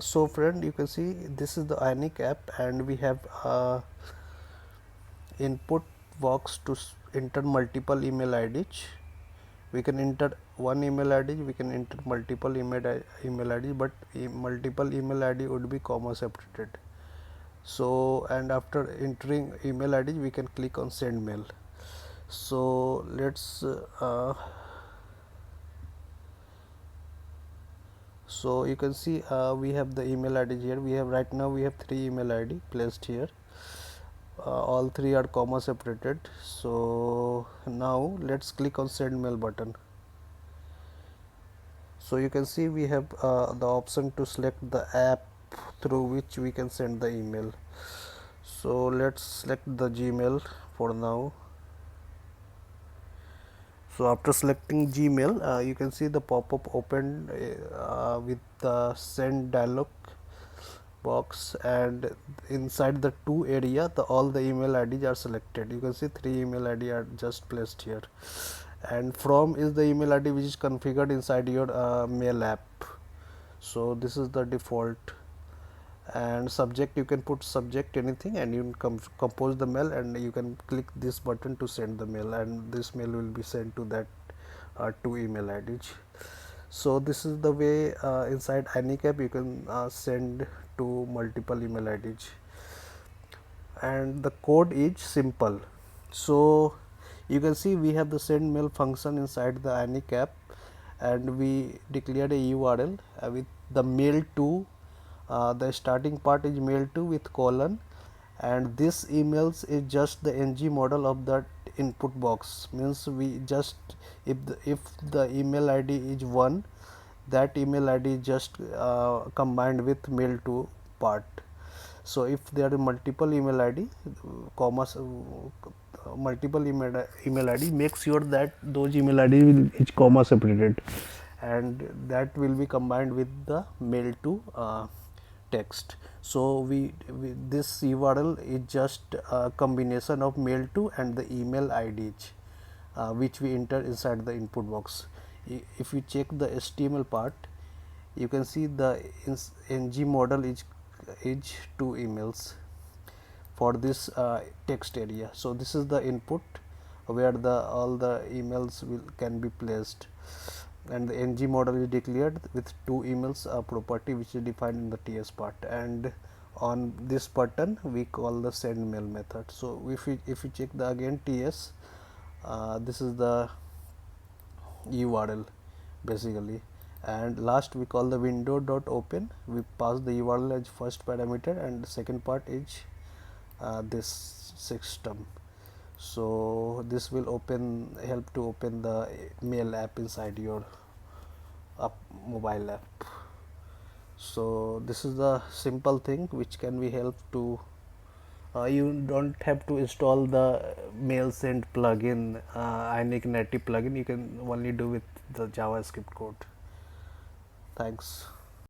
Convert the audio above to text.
So friend, you can see this is the ionic app, and we have input box to enter multiple email IDs. We can enter one email ID, we can enter multiple email ID, but multiple email ID would be comma separated. So, and after entering email ID, we can click on send mail. So let's so you can see we have the email ID here. We have right now we have 3 email ID placed here. All 3 are comma separated. So now let's click on send mail button. So you can see we have the option to select the app through which we can send the email. So let's select the Gmail for now. So after selecting Gmail, you can see the pop-up opened with the send dialog box, and inside the to area all the email IDs are selected. You can see 3 email ID are just placed here, and from is the email ID which is configured inside your mail app. So this is the default, and subject you can put subject anything, and you can compose the mail, and you can click this button to send the mail, and this mail will be sent to that 2 email IDs. So this is the way inside ionic app you can send to multiple email IDs, and the code is simple. So you can see we have the send mail function inside the ionic app, and we declared a URL with the mail to. The starting part is mail to with colon, and this emails is just the ng model of that input box. Means we just if the email ID is 1, that email ID is just combined with mail to part. So if there are multiple email ID, commas multiple email ID, make sure that those email ID is comma separated, and that will be combined with the mail to text. So this URL is just a combination of mail to and the email IDs which we enter inside the input box. If you check the HTML part, you can see the ng model is 2 emails for this text area. So this is the input where the all the emails can be placed, and the ng model is declared with 2 emails property which is defined in the ts part, and on this button we call the send mail method. So if you check the again ts, this is the URL basically, and last we call the window dot open. We pass the URL as first parameter, and the second part is this system. So this will help to open the mail app inside your mobile app. So this is the simple thing which can be help to you don't have to install the mail send plugin, ionic native plugin. You can only do with the JavaScript code. Thanks.